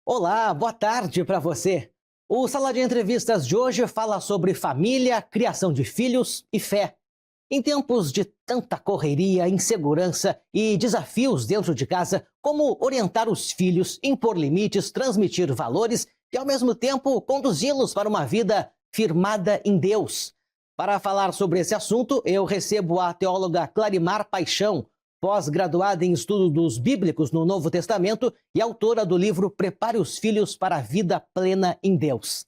Olá, boa tarde para você. O Sala de Entrevistas de hoje fala sobre família, criação de filhos e fé. Em tempos de tanta correria, insegurança e desafios dentro de casa, como orientar os filhos, impor limites, transmitir valores e, ao mesmo tempo, conduzi-los para uma vida firmada em Deus? Para falar sobre esse assunto, eu recebo a teóloga Clarimar Paixão, pós-graduada em estudos bíblicos no Novo Testamento e autora do livro Prepare os Filhos para a Vida Plena em Deus.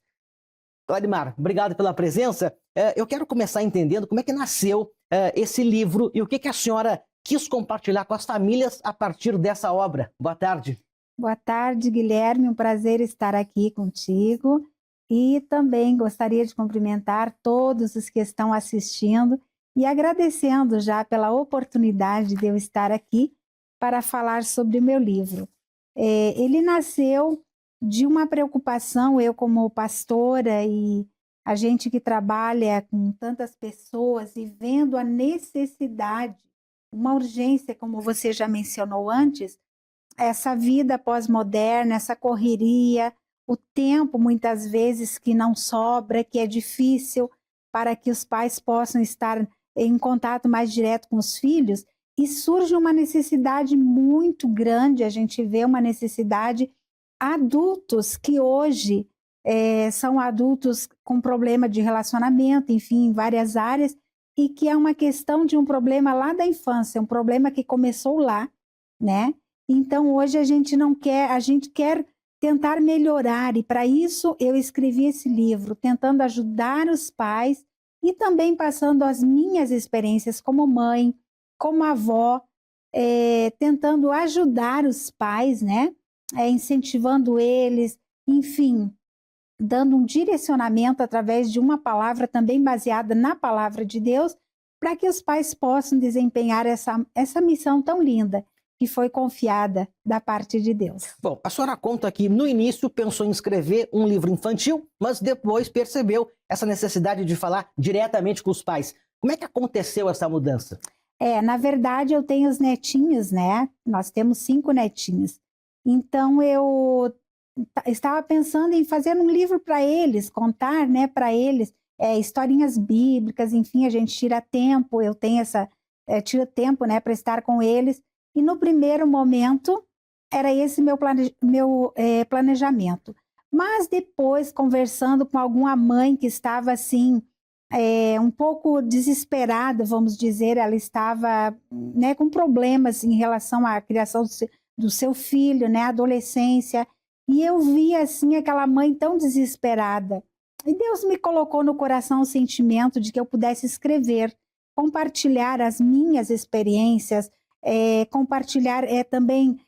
Clarimar, obrigado pela presença. Eu quero começar entendendo como é que nasceu esse livro e o que a senhora quis compartilhar com as famílias a partir dessa obra. Boa tarde. Boa tarde, Guilherme. Um prazer estar aqui contigo. E também gostaria de cumprimentar todos os que estão assistindo e agradecendo já pela oportunidade de eu estar aqui para falar sobre o meu livro. Ele nasceu de uma preocupação, eu como pastora e a gente que trabalha com tantas pessoas e vendo a necessidade, uma urgência, como você já mencionou antes, essa vida pós-moderna, essa correria, o tempo muitas vezes que não sobra, que é difícil para que os pais possam estar em contato mais direto com os filhos, e surge uma necessidade muito grande, a gente vê uma necessidade, adultos que hoje são adultos com problema de relacionamento, enfim, em várias áreas, e que é uma questão de um problema lá da infância, um problema que começou lá, né? Então, hoje a gente não quer, a gente quer tentar melhorar, e para isso eu escrevi esse livro, tentando ajudar os pais e também passando as minhas experiências como mãe, como avó, tentando ajudar os pais, né? Incentivando eles, enfim, dando um direcionamento através de uma palavra também baseada na palavra de Deus, para que os pais possam desempenhar essa missão tão linda que foi confiada da parte de Deus. Bom, a senhora conta que no início pensou em escrever um livro infantil, mas depois percebeu essa necessidade de falar diretamente com os pais. Como é que aconteceu essa mudança? Na verdade, eu tenho os netinhos, né? Nós temos 5 netinhos. Então, eu estava pensando em fazer um livro para eles, contar, né, para eles historinhas bíblicas, enfim, a gente tira tempo, eu tenho tiro tempo, né, para estar com eles. E no primeiro momento, era esse meu planejamento. Mas depois, conversando com alguma mãe que estava assim, um pouco desesperada, vamos dizer, ela estava, né, com problemas em relação à criação do seu filho, né, adolescência, e eu vi assim aquela mãe tão desesperada. E Deus me colocou no coração o sentimento de que eu pudesse escrever, compartilhar as minhas experiências, compartilhar também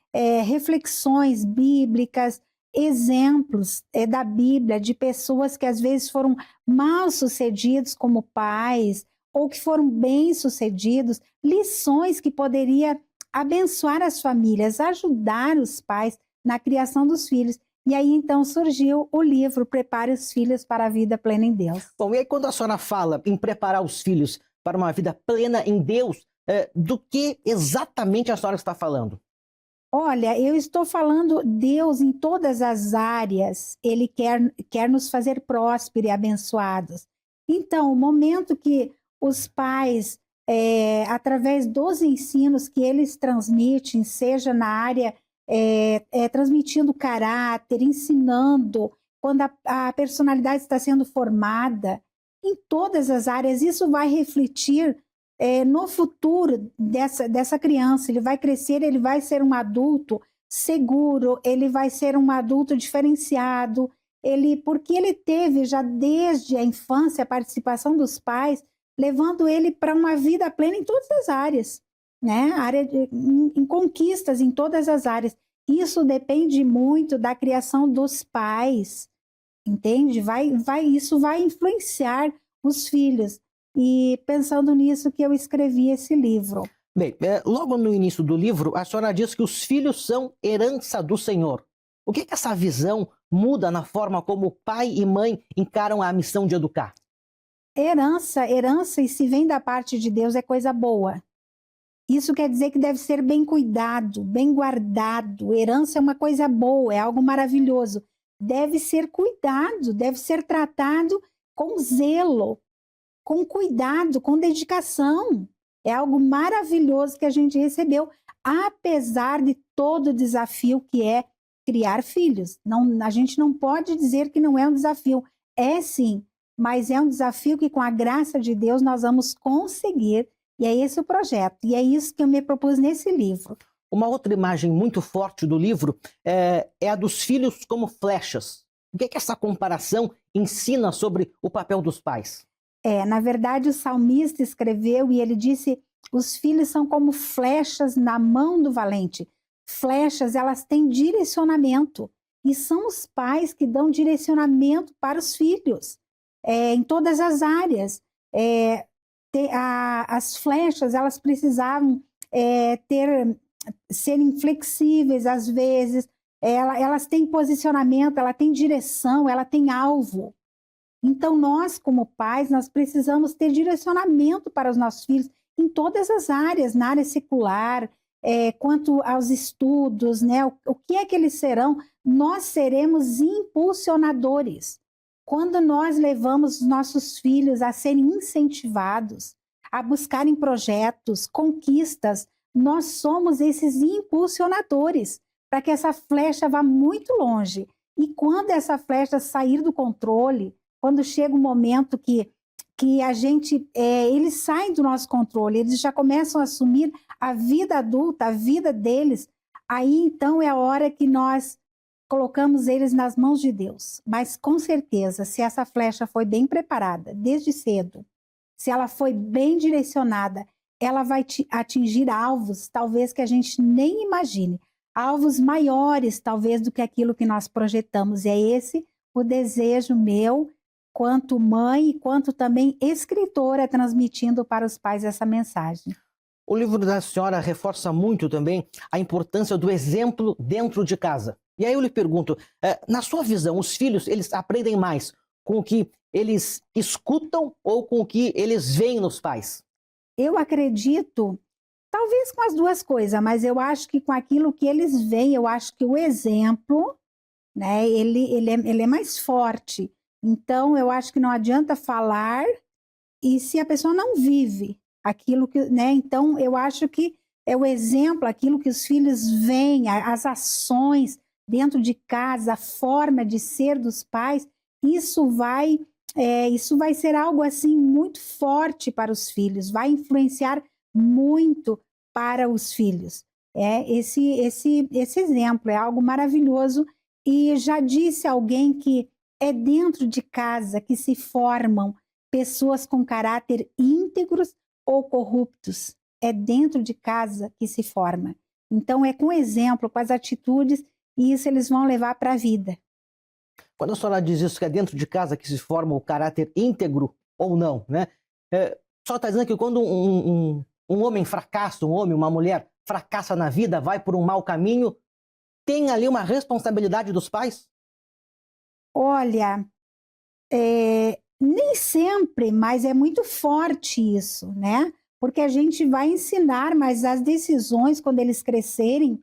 reflexões bíblicas, exemplos da Bíblia de pessoas que às vezes foram mal sucedidos como pais ou que foram bem sucedidos, lições que poderia abençoar as famílias, ajudar os pais na criação dos filhos. E aí então surgiu o livro Prepare os Filhos para a Vida Plena em Deus. Bom, e aí quando a senhora fala em preparar os filhos para uma vida plena em Deus, do que exatamente a senhora está falando? Olha, eu estou falando Deus em todas as áreas, Ele quer nos fazer prósperos e abençoados. Então, o momento que os pais, através dos ensinos que eles transmitem, seja na área, transmitindo caráter, ensinando, quando a personalidade está sendo formada, em todas as áreas, isso vai refletir no futuro dessa criança. Ele vai crescer, ele vai ser um adulto seguro, ele vai ser um adulto diferenciado, porque ele teve já desde a infância a participação dos pais, levando ele para uma vida plena em todas as áreas, né? Em conquistas em todas as áreas. Isso depende muito da criação dos pais, entende? Isso vai influenciar os filhos. E pensando nisso que eu escrevi esse livro. Bem, logo no início do livro, a senhora diz que os filhos são herança do Senhor. O que essa visão muda na forma como pai e mãe encaram a missão de educar? Herança, e se vem da parte de Deus, é coisa boa. Isso quer dizer que deve ser bem cuidado, bem guardado. Herança é uma coisa boa, é algo maravilhoso. Deve ser cuidado, deve ser tratado com zelo, com cuidado, com dedicação. É algo maravilhoso que a gente recebeu, apesar de todo o desafio que é criar filhos. Não, a gente não pode dizer que não é um desafio. É sim, mas é um desafio que com a graça de Deus nós vamos conseguir. E é esse o projeto. E é isso que eu me propus nesse livro. Uma outra imagem muito forte do livro é a dos filhos como flechas. O que é que essa comparação ensina sobre o papel dos pais? Na verdade, o salmista escreveu e ele disse: os filhos são como flechas na mão do valente. Flechas, elas têm direcionamento. E são os pais que dão direcionamento para os filhos, em todas as áreas. As flechas, elas precisavam serem flexíveis às vezes, elas têm posicionamento, ela tem direção, ela tem alvo. Então nós, como pais, nós precisamos ter direcionamento para os nossos filhos em todas as áreas, na área secular, quanto aos estudos, né? O que é que eles serão? Nós seremos impulsionadores. Quando nós levamos os nossos filhos a serem incentivados, a buscarem projetos, conquistas, nós somos esses impulsionadores para que essa flecha vá muito longe. E quando essa flecha sair do controle, quando chega um momento que a gente, eles saem do nosso controle, eles já começam a assumir a vida adulta, a vida deles, aí então é a hora que nós colocamos eles nas mãos de Deus. Mas com certeza, se essa flecha foi bem preparada desde cedo, se ela foi bem direcionada, ela vai atingir alvos, talvez que a gente nem imagine, alvos maiores, talvez, do que aquilo que nós projetamos. E é esse o desejo meu, quanto mãe e quanto também escritora, transmitindo para os pais essa mensagem. O livro da senhora reforça muito também a importância do exemplo dentro de casa. E aí eu lhe pergunto, na sua visão, os filhos, eles aprendem mais com o que eles escutam ou com o que eles veem nos pais? Eu acredito, talvez com as duas coisas, mas eu acho que com aquilo que eles veem, eu acho que o exemplo, né, ele é mais forte. Então, eu acho que não adianta falar e se a pessoa não vive aquilo que, né? Então, eu acho que é o exemplo, aquilo que os filhos veem, as ações dentro de casa, a forma de ser dos pais, isso vai ser algo assim muito forte para os filhos, vai influenciar muito para os filhos. Esse exemplo é algo maravilhoso e já disse alguém que é dentro de casa que se formam pessoas com caráter íntegros ou corruptos. É dentro de casa que se forma. Então é com o exemplo, com as atitudes, e isso eles vão levar para a vida. Quando a senhora diz isso, que é dentro de casa que se forma o caráter íntegro ou não, né? A senhora está dizendo que quando um homem fracassa, um homem, uma mulher fracassa na vida, vai por um mau caminho, tem ali uma responsabilidade dos pais? Olha, nem sempre, mas é muito forte isso, né? Porque a gente vai ensinar, mas as decisões, quando eles crescerem,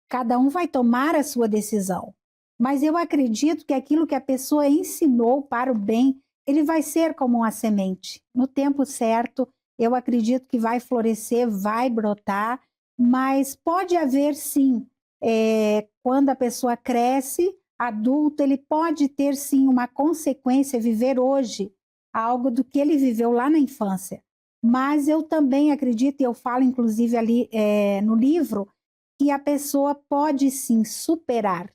cada um vai tomar a sua decisão. Mas eu acredito que aquilo que a pessoa ensinou para o bem, ele vai ser como uma semente. No tempo certo, eu acredito que vai florescer, vai brotar, mas pode haver sim, quando a pessoa cresce, adulto, ele pode ter sim uma consequência, viver hoje algo do que ele viveu lá na infância. Mas eu também acredito, e eu falo inclusive ali no livro, que a pessoa pode sim superar.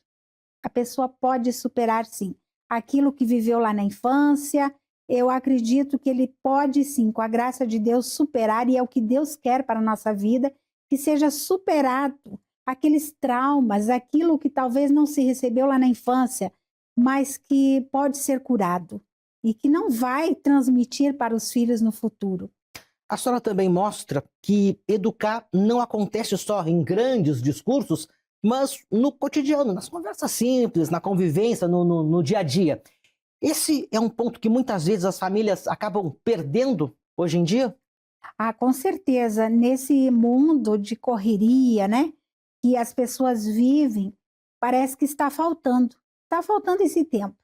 A pessoa pode superar sim aquilo que viveu lá na infância. Eu acredito que ele pode sim, com a graça de Deus, superar, e é o que Deus quer para a nossa vida, que seja superado aqueles traumas, aquilo que talvez não se recebeu lá na infância, mas que pode ser curado e que não vai transmitir para os filhos no futuro. A senhora também mostra que educar não acontece só em grandes discursos, mas no cotidiano, nas conversas simples, na convivência, no dia a dia. Esse é um ponto que muitas vezes as famílias acabam perdendo hoje em dia? Ah, com certeza, nesse mundo de correria, né, que as pessoas vivem, parece que está faltando esse tempo.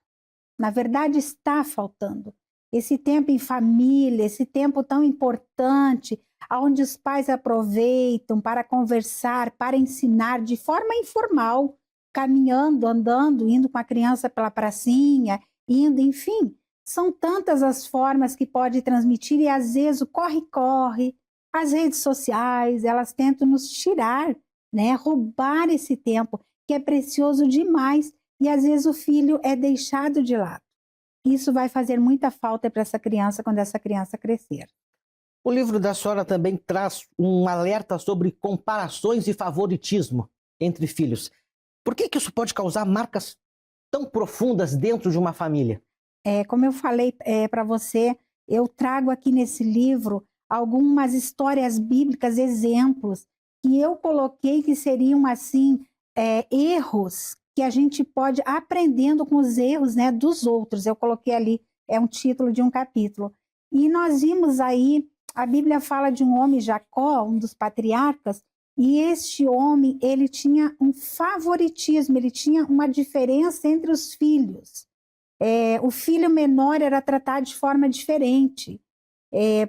Na verdade, está faltando. Esse tempo em família, esse tempo tão importante, onde os pais aproveitam para conversar, para ensinar de forma informal, caminhando, andando, indo com a criança pela pracinha, indo, enfim. São tantas as formas que pode transmitir e às vezes o corre-corre, as redes sociais, elas tentam nos tirar, né, roubar esse tempo que é precioso demais e às vezes o filho é deixado de lado. Isso vai fazer muita falta para essa criança quando essa criança crescer. O livro da senhora também traz um alerta sobre comparações e favoritismo entre filhos. Por que que isso pode causar marcas tão profundas dentro de uma família? Como eu falei para você, eu trago aqui nesse livro algumas histórias bíblicas, exemplos, que eu coloquei que seriam assim, erros que a gente pode aprendendo com os erros, né, dos outros. Eu coloquei ali, é um título de um capítulo. E nós vimos aí, a Bíblia fala de um homem, Jacó, um dos patriarcas, e este homem, ele tinha um favoritismo, ele tinha uma diferença entre os filhos. O filho menor era tratado de forma diferente,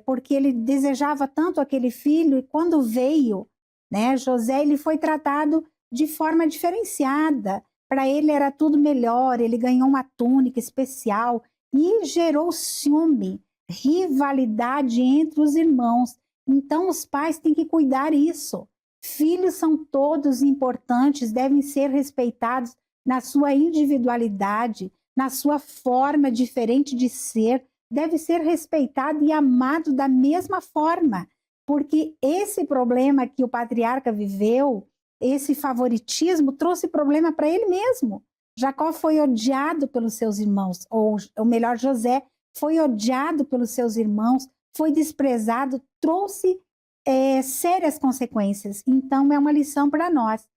porque ele desejava tanto aquele filho, e quando veio, né, José, ele foi tratado de forma diferenciada. Para ele era tudo melhor, ele ganhou uma túnica especial e gerou ciúme, rivalidade entre os irmãos. Então, os pais têm que cuidar isso. Filhos são todos importantes, devem ser respeitados na sua individualidade, na sua forma diferente de ser, deve ser respeitado e amado da mesma forma, porque esse problema que o patriarca viveu, esse favoritismo, trouxe problema para ele mesmo. Jacó foi odiado pelos seus irmãos, ou melhor, José foi odiado pelos seus irmãos, foi desprezado, trouxe sérias consequências. Então, é uma lição para nós.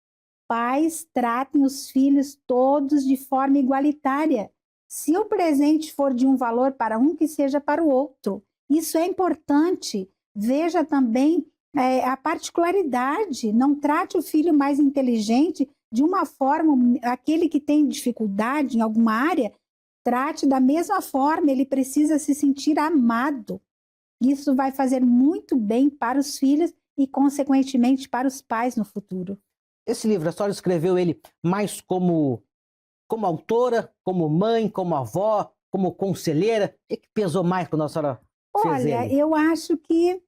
Pais, tratem os filhos todos de forma igualitária. Se o presente for de um valor para um, que seja para o outro. Isso é importante. Veja também a particularidade. Não trate o filho mais inteligente de uma forma, aquele que tem dificuldade em alguma área, trate da mesma forma, ele precisa se sentir amado. Isso vai fazer muito bem para os filhos e, consequentemente, para os pais no futuro. Esse livro, a senhora escreveu ele mais como autora, como mãe, como avó, como conselheira? O que pesou mais quando a senhora fez Olha, ele? eu acho que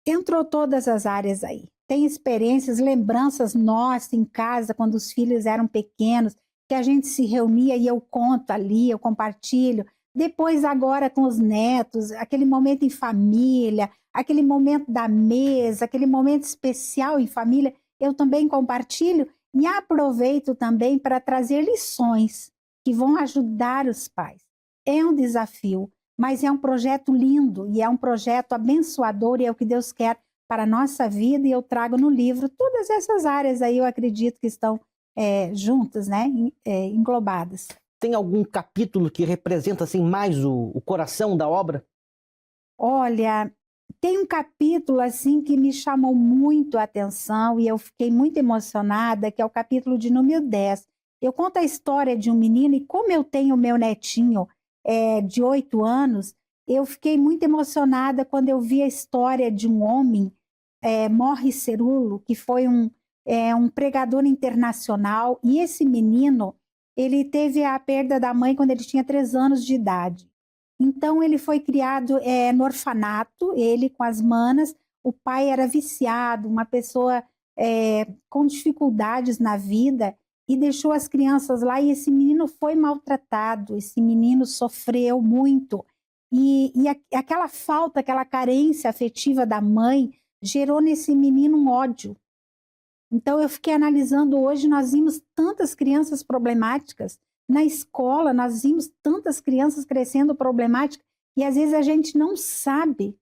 entrou todas as áreas aí. Tem experiências, lembranças nossas em casa, quando os filhos eram pequenos, que a gente se reunia e eu conto ali, eu compartilho. Depois, agora com os netos, aquele momento em família, aquele momento da mesa, aquele momento especial em família, eu também compartilho e aproveito também para trazer lições que vão ajudar os pais. É um desafio, mas é um projeto lindo e é um projeto abençoador e é o que Deus quer para a nossa vida, e eu trago no livro todas essas áreas aí, eu acredito que estão juntas, né, englobadas. Tem algum capítulo que representa assim mais o coração da obra? Olha, tem um capítulo assim que me chamou muito a atenção e eu fiquei muito emocionada, que é o capítulo de número 10. Eu conto a história de um menino e como eu tenho meu netinho de 8 anos, eu fiquei muito emocionada quando eu vi a história de um homem, Morris Cerullo, que foi um pregador internacional, e esse menino, ele teve a perda da mãe quando ele tinha 3 anos de idade. Então, ele foi criado no orfanato, ele com as manas. O pai era viciado, uma pessoa com dificuldades na vida, e deixou as crianças lá, e esse menino foi maltratado, esse menino sofreu muito. E aquela falta, aquela carência afetiva da mãe, gerou nesse menino um ódio. Então, eu fiquei analisando hoje, nós vimos tantas crianças problemáticas, na escola nós vimos tantas crianças crescendo problemáticas, e às vezes a gente não sabe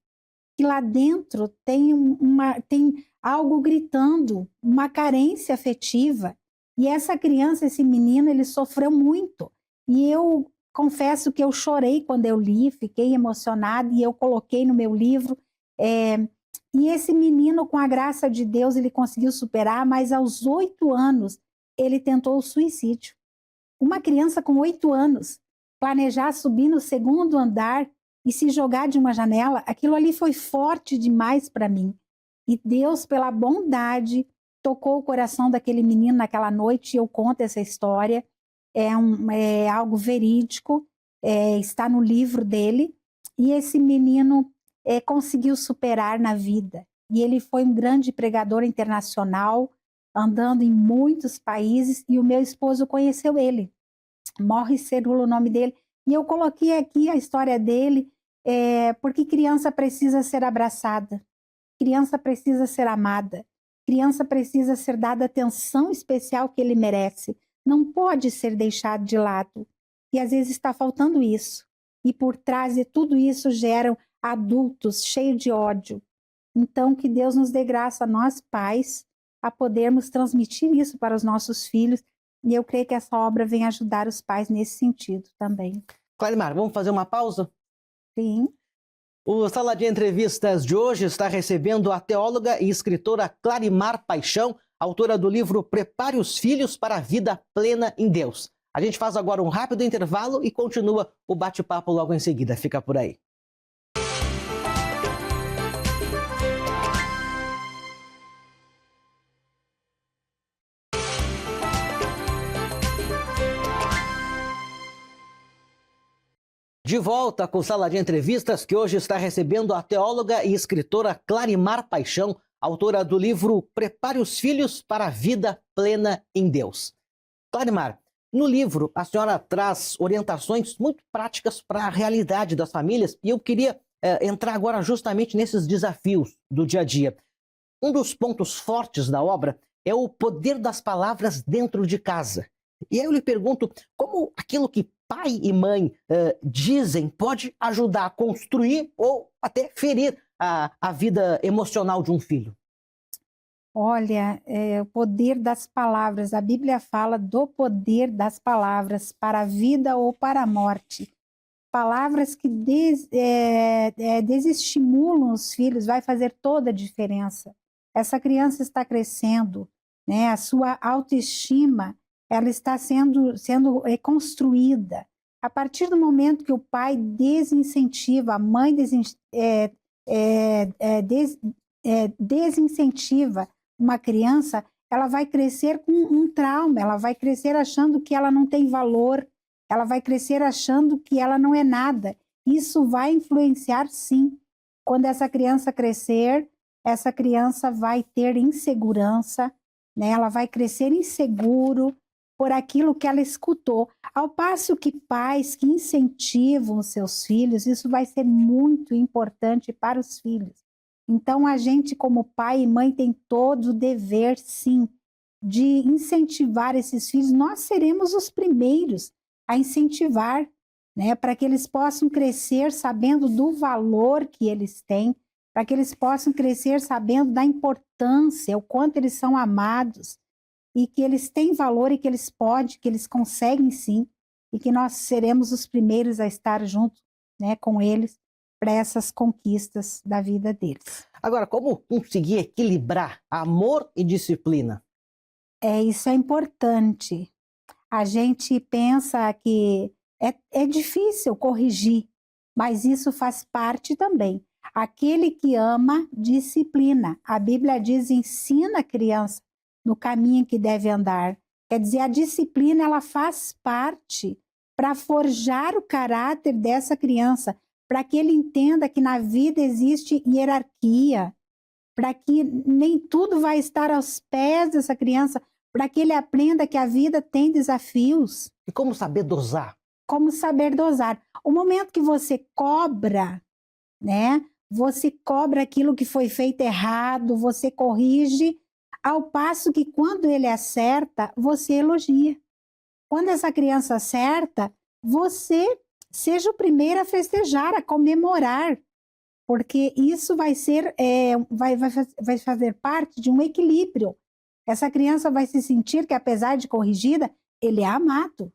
que lá dentro tem algo gritando, uma carência afetiva. E essa criança, esse menino, ele sofreu muito. E eu confesso que eu chorei quando eu li, fiquei emocionada, e eu coloquei no meu livro. E esse menino, com a graça de Deus, ele conseguiu superar, mas aos 8 anos, ele tentou o suicídio. Uma criança com 8 anos, planejar subir no 2º andar e se jogar de uma janela, aquilo ali foi forte demais para mim. E Deus, pela bondade, tocou o coração daquele menino naquela noite, e eu conto essa história. É algo verídico, está no livro dele, e esse menino conseguiu superar na vida. E ele foi um grande pregador internacional, andando em muitos países, e o meu esposo conheceu ele. Morris Cerullo, o nome dele. E eu coloquei aqui a história dele, porque criança precisa ser abraçada, criança precisa ser amada, criança precisa ser dada a atenção especial que ele merece. Não pode ser deixado de lado. E às vezes está faltando isso. E por trás de tudo isso geram adultos cheios de ódio. Então, que Deus nos dê graça, nós pais, a podermos transmitir isso para os nossos filhos. E eu creio que essa obra vem ajudar os pais nesse sentido também. Clarimar, vamos fazer uma pausa? Sim. O Sala de Entrevistas de hoje está recebendo a teóloga e escritora Clarimar Paixão, autora do livro Prepare os Filhos para a Vida Plena em Deus. A gente faz agora um rápido intervalo e continua o bate-papo logo em seguida. Fica por aí. De volta com Sala de Entrevistas, que hoje está recebendo a teóloga e escritora Clarimar Paixão, autora do livro Prepare os Filhos para a Vida Plena em Deus. Clarimar, no livro a senhora traz orientações muito práticas para a realidade das famílias, e eu queria entrar agora justamente nesses desafios do dia a dia. Um dos pontos fortes da obra é o poder das palavras dentro de casa. E aí eu lhe pergunto, como aquilo que pai e mãe dizem pode ajudar a construir ou até ferir a vida emocional de um filho? Olha, o poder das palavras. A Bíblia fala do poder das palavras para a vida ou para a morte. Palavras que desestimulam os filhos vai fazer toda a diferença. Essa criança está crescendo, né? A sua autoestima ela está sendo construída. A partir do momento que o pai desincentiva, a mãe desincentiva uma criança, ela vai crescer com um trauma, ela vai crescer achando que ela não tem valor, ela vai crescer achando que ela não é nada. Isso vai influenciar, sim. Quando essa criança crescer, essa criança vai ter insegurança, né? Ela vai crescer inseguro por aquilo que ela escutou. Ao passo que pais que incentivam os seus filhos, isso vai ser muito importante para os filhos. Então, a gente, como pai e mãe, tem todo o dever, sim, de incentivar esses filhos. Nós seremos os primeiros a incentivar, né, para que eles possam crescer sabendo do valor que eles têm, para que eles possam crescer sabendo da importância, o quanto eles são amados, e que eles têm valor e que eles podem, que eles conseguem sim, e que nós seremos os primeiros a estar junto, né, com eles para essas conquistas da vida deles. Agora, como conseguir equilibrar amor e disciplina? Isso é importante. A gente pensa que é difícil corrigir, mas isso faz parte também. Aquele que ama, disciplina. A Bíblia diz, ensina a criança no caminho que deve andar. Quer dizer, a disciplina ela faz parte para forjar o caráter dessa criança, para que ele entenda que na vida existe hierarquia, para que nem tudo vai estar aos pés dessa criança, para que ele aprenda que a vida tem desafios. E como saber dosar? Como saber dosar. O momento que você cobra, né? Você cobra aquilo que foi feito errado, você corrige, ao passo que quando ele acerta, você elogia. Quando essa criança acerta, você seja o primeiro a festejar, a comemorar, porque isso vai fazer parte de um equilíbrio. Essa criança vai se sentir que, apesar de corrigida, ele é amado.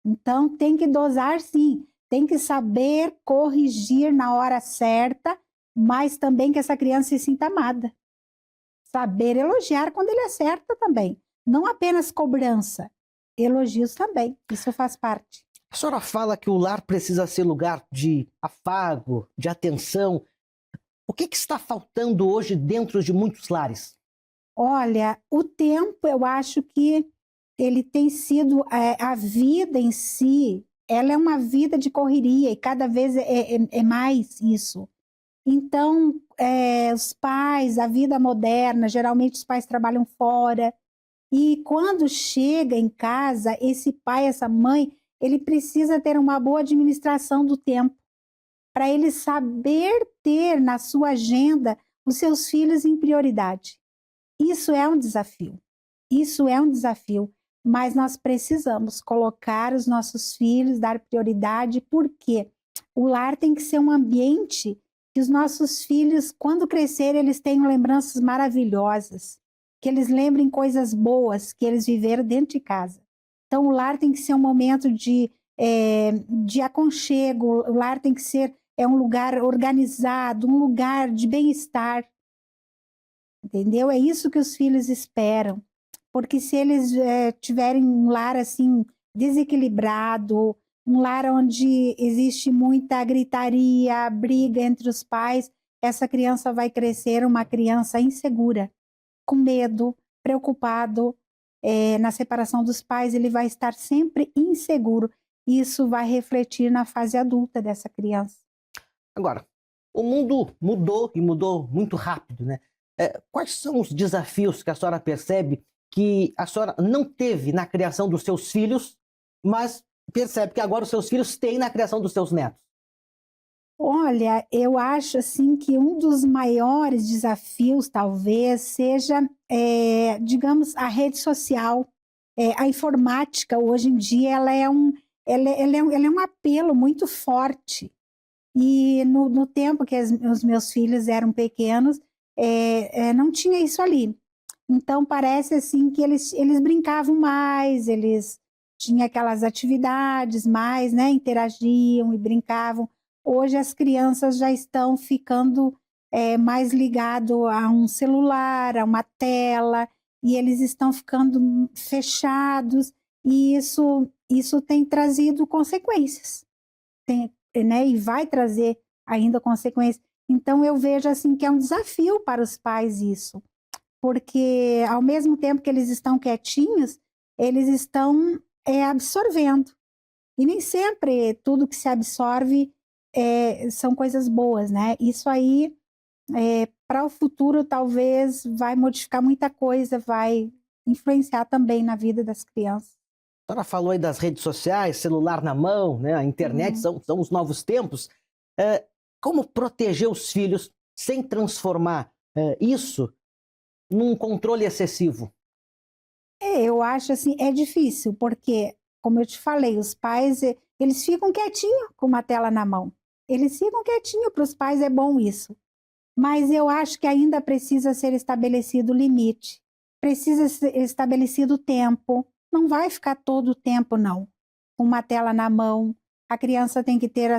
Então, tem que dosar sim, tem que saber corrigir na hora certa mas também que essa criança se sinta amada. Saber elogiar quando ele acerta também. Não apenas cobrança, elogios também. Isso faz parte. A senhora fala que o lar precisa ser lugar de afago, de atenção. O que está faltando hoje dentro de muitos lares? Olha, o tempo, eu acho que ele tem sido, a vida em si, ela é uma vida de correria e cada vez é mais isso. Então, os pais, a vida moderna, geralmente os pais trabalham fora, e quando chega em casa, esse pai, essa mãe, ele precisa ter uma boa administração do tempo, para ele saber ter na sua agenda os seus filhos em prioridade. Isso é um desafio, isso é um desafio, mas nós precisamos colocar os nossos filhos, dar prioridade, porque o lar tem que ser um ambiente que os nossos filhos, quando crescerem, eles tenham lembranças maravilhosas, que eles lembrem coisas boas que eles viveram dentro de casa. Então, o lar tem que ser um momento de aconchego, o lar tem que ser um lugar organizado, um lugar de bem-estar, entendeu? É isso que os filhos esperam, porque se eles tiverem um lar assim desequilibrado, um lar onde existe muita gritaria, briga entre os pais, essa criança vai crescer uma criança insegura, com medo, preocupado. Na separação dos pais, ele vai estar sempre inseguro. Isso vai refletir na fase adulta dessa criança. Agora, o mundo mudou e mudou muito rápido, né? Quais são os desafios que a senhora percebe que a senhora não teve na criação dos seus filhos, mas percebe que agora os seus filhos têm na criação dos seus netos? Olha, eu acho assim que um dos maiores desafios talvez seja, digamos, a rede social. A informática hoje em dia ela é um apelo muito forte. E no tempo que os meus filhos eram pequenos, não tinha isso ali. Então parece assim que eles brincavam mais, eles tinham aquelas atividades mais, né, interagiam e brincavam. Hoje as crianças já estão ficando mais ligado a um celular, a uma tela, e eles estão ficando fechados, e isso tem trazido consequências, né, e vai trazer ainda consequências. Então eu vejo assim que é um desafio para os pais isso, porque ao mesmo tempo que eles estão quietinhos, eles estão absorvendo. E nem sempre tudo que se absorve são coisas boas, né? Isso aí, para o futuro, talvez vai modificar muita coisa, vai influenciar também na vida das crianças. A senhora falou aí das redes sociais, celular na mão, né? A internet são os novos tempos. Como proteger os filhos sem transformar isso num controle excessivo? Eu acho assim, é difícil, porque, como eu te falei, os pais, eles ficam quietinhos com uma tela na mão. Eles ficam quietinhos, para os pais é bom isso. Mas eu acho que ainda precisa ser estabelecido o limite, precisa ser estabelecido o tempo. Não vai ficar todo o tempo, não, com uma tela na mão. A criança tem que ter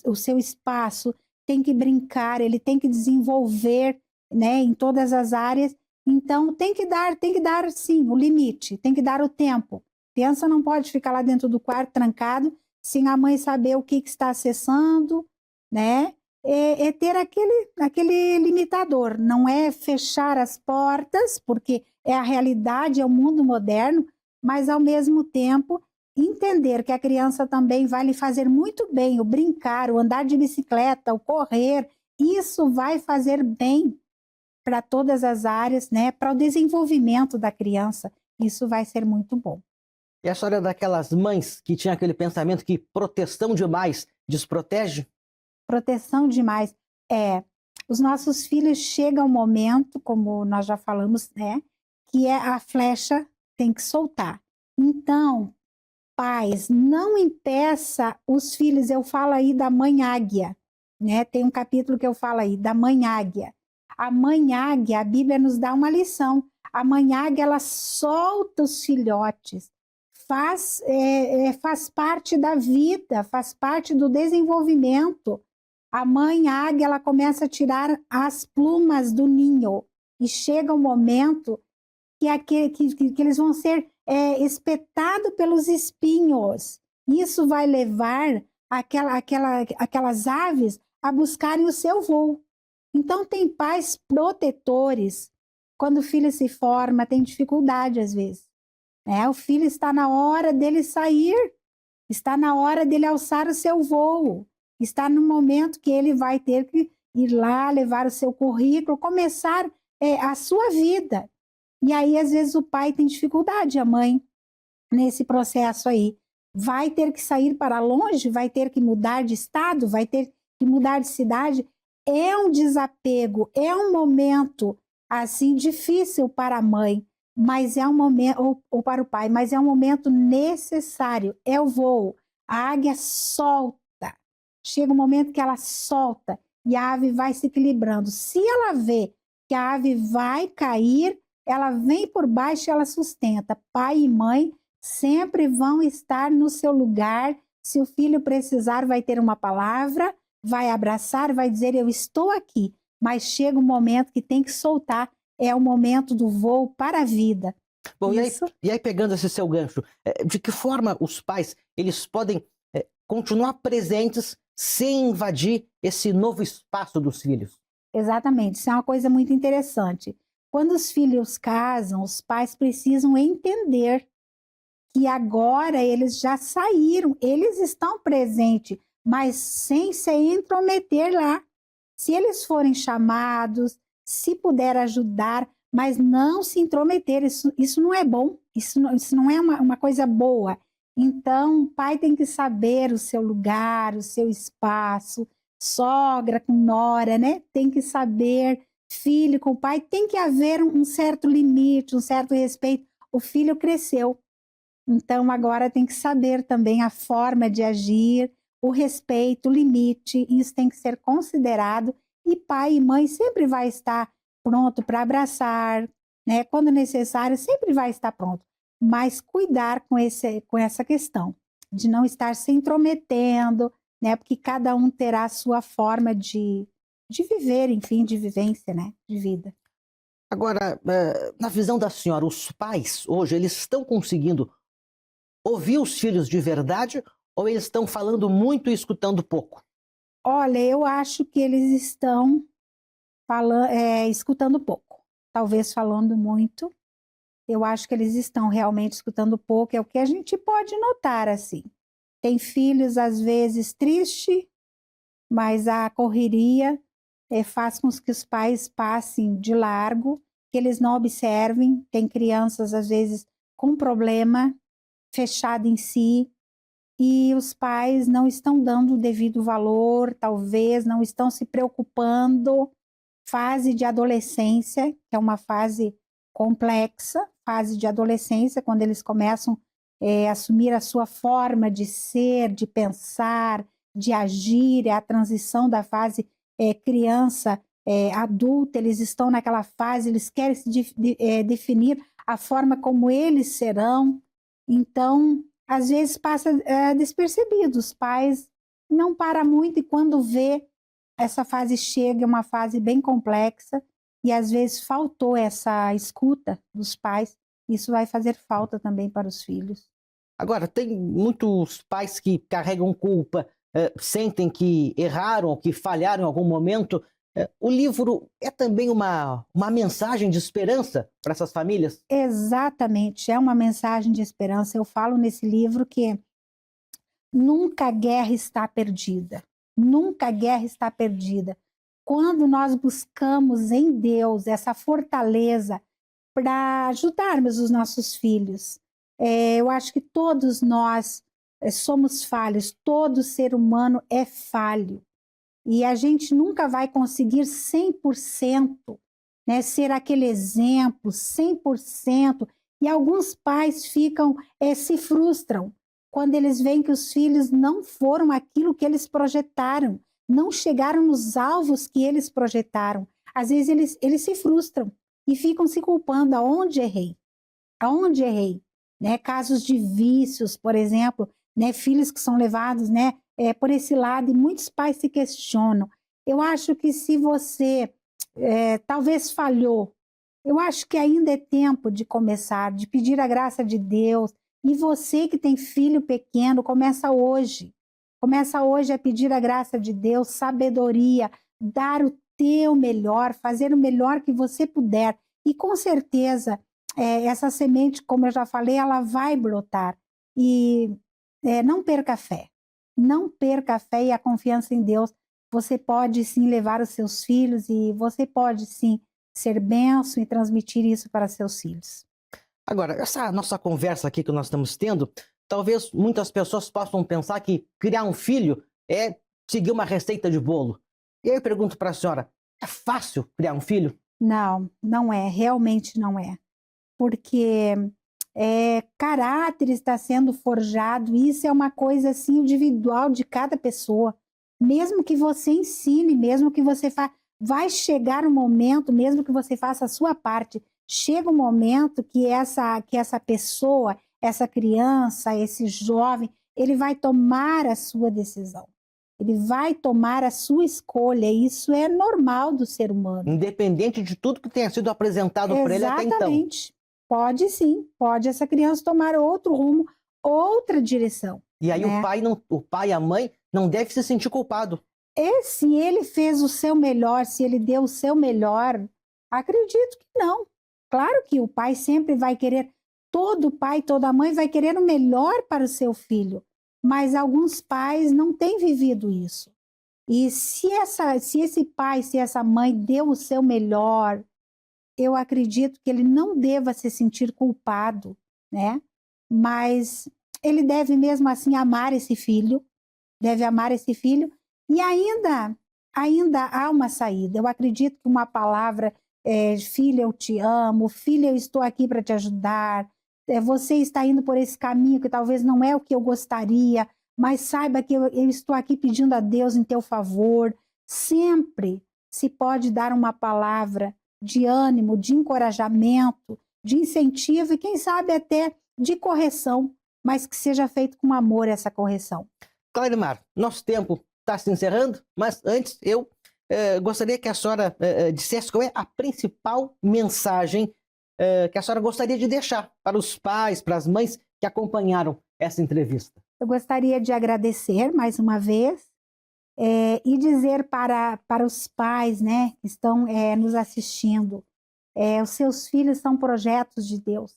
o seu espaço, tem que brincar, ele tem que desenvolver, né, em todas as áreas. Então, tem que dar, sim, o limite, tem que dar o tempo. A criança não pode ficar lá dentro do quarto trancado, sem a mãe saber o que está acessando, né? Ter aquele limitador, não é fechar as portas, porque é a realidade, é o mundo moderno, mas ao mesmo tempo entender que a criança também vai lhe fazer muito bem o brincar, o andar de bicicleta, o correr, isso vai fazer bem para todas as áreas, né? Para o desenvolvimento da criança, isso vai ser muito bom. E a senhora é daquelas mães que tinha aquele pensamento que proteção demais desprotege? Proteção demais. Os nossos filhos chegam um momento, como nós já falamos, né? Que a flecha tem que soltar. Então, pais, não impeça os filhos. Eu falo aí da mãe águia, né? Tem um capítulo que eu falo aí da mãe águia. A mãe águia, a Bíblia nos dá uma lição. A mãe águia, ela solta os filhotes, faz parte da vida, faz parte do desenvolvimento. A mãe águia, ela começa a tirar as plumas do ninho e chega um momento que eles vão ser espetados pelos espinhos. Isso vai levar aquelas aves a buscarem o seu voo. Então, tem pais protetores. Quando o filho se forma, tem dificuldade às vezes. O filho está na hora dele sair, está na hora dele alçar o seu voo, está no momento que ele vai ter que ir lá, levar o seu currículo, começar a sua vida. E aí, às vezes, o pai tem dificuldade, a mãe, nesse processo aí. Vai ter que sair para longe, vai ter que mudar de estado, vai ter que mudar de cidade. É um desapego, é um momento, assim, difícil para a mãe, mas é um momento, ou para o pai, mas é um momento necessário, é o voo. A águia solta, chega um momento que ela solta e a ave vai se equilibrando. Se ela vê que a ave vai cair, ela vem por baixo e ela sustenta. Pai e mãe sempre vão estar no seu lugar. Se o filho precisar, vai ter uma palavra, vai abraçar, vai dizer, eu estou aqui. Mas chega um momento que tem que soltar, é o momento do voo para a vida. Bom, e aí pegando esse seu gancho, de que forma os pais eles podem continuar presentes sem invadir esse novo espaço dos filhos? Exatamente, isso é uma coisa muito interessante. Quando os filhos casam, os pais precisam entender que agora eles já saíram, eles estão presentes, mas sem se intrometer lá. Se eles forem chamados, se puder ajudar, mas não se intrometer, isso não é bom, isso não é uma coisa boa. Então, o pai tem que saber o seu lugar, o seu espaço, sogra com nora, né? Tem que saber, filho com pai, tem que haver um certo limite, um certo respeito. O filho cresceu, então agora tem que saber também a forma de agir, o respeito, o limite, isso tem que ser considerado e pai e mãe sempre vai estar pronto para abraçar, né? Quando necessário, sempre vai estar pronto, mas cuidar com essa questão de não estar se intrometendo, né? Porque cada um terá a sua forma de viver, enfim, de vivência, né? De vida. Agora, na visão da senhora, os pais hoje eles estão conseguindo ouvir os filhos de verdade ou eles estão falando muito e escutando pouco? Olha, eu acho que eles estão escutando pouco, talvez falando muito. Eu acho que eles estão realmente escutando pouco, é o que a gente pode notar assim. Tem filhos, às vezes, tristes, mas a correria faz com que os pais passem de largo, que eles não observem. Tem crianças, às vezes, com problema, fechado em si, e os pais não estão dando o devido valor, talvez não estão se preocupando. Fase de adolescência, que é uma fase complexa, fase de adolescência, quando eles começam a assumir a sua forma de ser, de pensar, de agir, é a transição da fase criança, adulta, eles estão naquela fase, eles querem se definir a forma como eles serão. Então, às vezes passa despercebido, os pais não param muito e quando vê, essa fase chega, é uma fase bem complexa e às vezes faltou essa escuta dos pais, isso vai fazer falta também para os filhos. Agora, tem muitos pais que carregam culpa, sentem que erraram, que falharam em algum momento. O livro é também uma mensagem de esperança para essas famílias? Exatamente, é uma mensagem de esperança. Eu falo nesse livro que nunca a guerra está perdida. Nunca a guerra está perdida. Quando nós buscamos em Deus essa fortaleza para ajudarmos os nossos filhos, eu acho que todos nós somos falhos, todo ser humano é falho. E a gente nunca vai conseguir 100%, né, ser aquele exemplo, 100%. E alguns pais se frustram quando eles veem que os filhos não foram aquilo que eles projetaram, não chegaram nos alvos que eles projetaram. Às vezes eles se frustram e ficam se culpando, aonde errei? Aonde errei? Né? Casos de vícios, por exemplo, né? Filhos que são levados, né? por esse lado, e muitos pais se questionam. Eu acho que se você talvez falhou, eu acho que ainda é tempo de começar, de pedir a graça de Deus. E você que tem filho pequeno, começa hoje. Começa hoje a pedir a graça de Deus, sabedoria, dar o teu melhor, fazer o melhor que você puder. E com certeza, essa semente, como eu já falei, ela vai brotar. E não perca a fé. Não perca a fé e a confiança em Deus. Você pode sim levar os seus filhos e você pode sim ser bênção e transmitir isso para seus filhos. Agora, essa nossa conversa aqui que nós estamos tendo, talvez muitas pessoas possam pensar que criar um filho é seguir uma receita de bolo. E aí eu pergunto para a senhora, é fácil criar um filho? Não, não é, realmente não é. Porque caráter está sendo forjado, isso é uma coisa assim individual de cada pessoa. Mesmo que você ensine, mesmo que você faça, vai chegar um momento, mesmo que você faça a sua parte, chega um momento que essa pessoa, essa criança, esse jovem, ele vai tomar a sua decisão. Ele vai tomar a sua escolha. Isso é normal do ser humano. Independente de tudo que tenha sido apresentado para ele até então. Exatamente. Pode sim, pode essa criança tomar outro rumo, outra direção. E aí né? o pai e a mãe não devem se sentir culpado. E se ele fez o seu melhor, se ele deu o seu melhor, acredito que não. Claro que o pai sempre vai querer, todo pai, toda mãe vai querer o melhor para o seu filho, mas alguns pais não têm vivido isso. E se esse pai, se essa mãe deu o seu melhor, eu acredito que ele não deva se sentir culpado, né? Mas ele deve mesmo assim amar esse filho, deve amar esse filho, e ainda há uma saída. Eu acredito que uma palavra, filha, eu te amo, filha, eu estou aqui para te ajudar, você está indo por esse caminho que talvez não é o que eu gostaria, mas saiba que eu estou aqui pedindo a Deus em teu favor. Sempre se pode dar uma palavra de ânimo, de encorajamento, de incentivo e quem sabe até de correção, mas que seja feito com amor essa correção. Clarimar, nosso tempo está se encerrando, mas antes eu gostaria que a senhora dissesse qual é a principal mensagem que a senhora gostaria de deixar para os pais, para as mães que acompanharam essa entrevista. Eu gostaria de agradecer mais uma vez e dizer para os pais, né, que estão nos assistindo, os seus filhos são projetos de Deus.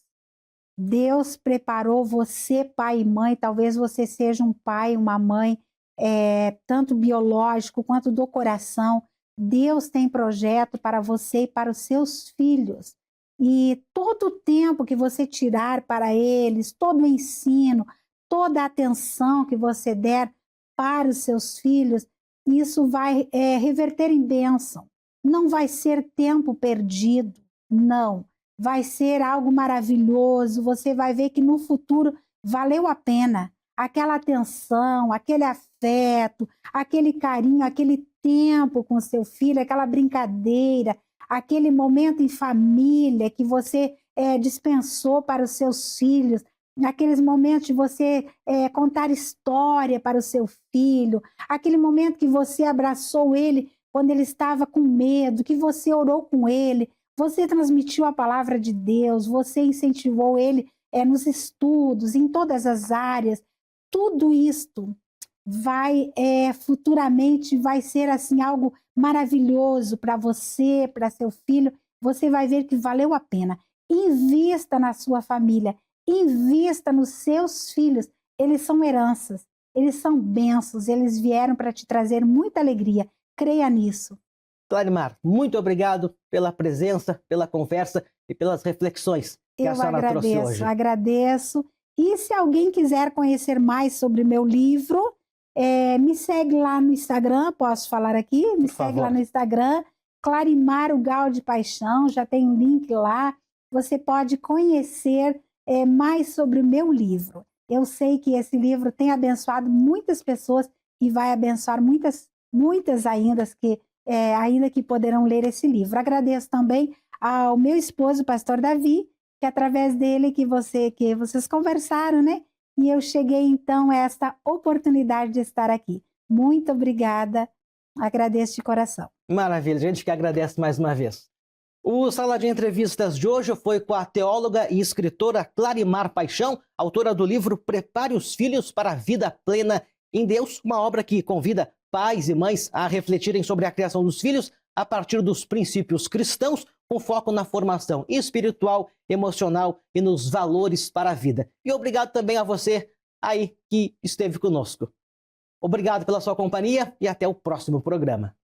Deus preparou você, pai e mãe, talvez você seja um pai, uma mãe, tanto biológico quanto do coração. Deus tem projeto para você e para os seus filhos. E todo o tempo que você tirar para eles, todo o ensino, toda a atenção que você der para os seus filhos, isso vai reverter em bênção. Não vai ser tempo perdido, não. Vai ser algo maravilhoso, você vai ver que no futuro valeu a pena. Aquela atenção, aquele afeto, aquele carinho, aquele tempo com seu filho, aquela brincadeira, aquele momento em família que você dispensou para os seus filhos, aqueles momentos de você contar história para o seu filho, aquele momento que você abraçou ele quando ele estava com medo, que você orou com ele, você transmitiu a palavra de Deus, você incentivou ele nos estudos, em todas as áreas. Tudo isto vai futuramente vai ser assim algo maravilhoso para você, para seu filho. Você vai ver que valeu a pena. Invista na sua família, invista nos seus filhos. Eles são heranças, eles são bênçãos, eles vieram para te trazer muita alegria. Creia nisso. Clarimar, muito obrigado pela presença, pela conversa e pelas reflexões que a senhora trouxe hoje. Eu agradeço. E se alguém quiser conhecer mais sobre meu livro, me segue lá no Instagram, posso falar aqui? Me segue lá no Instagram, Clarimar o Gal de Paixão, já tem um link lá. Você pode conhecer mais sobre o meu livro. Eu sei que esse livro tem abençoado muitas pessoas e vai abençoar muitas ainda que poderão ler esse livro. Agradeço também ao meu esposo, pastor Davi, que através dele que vocês conversaram, né? e eu cheguei então a esta oportunidade de estar aqui. Muito obrigada, agradeço de coração. Maravilha, a gente que agradece mais uma vez. O Sala de Entrevistas de hoje foi com a teóloga e escritora Clarimar Paixão, autora do livro Prepare os Filhos para a Vida Plena em Deus, uma obra que convida pais e mães a refletirem sobre a criação dos filhos a partir dos princípios cristãos, com foco na formação espiritual, emocional e nos valores para a vida. E obrigado também a você aí que esteve conosco. Obrigado pela sua companhia e até o próximo programa.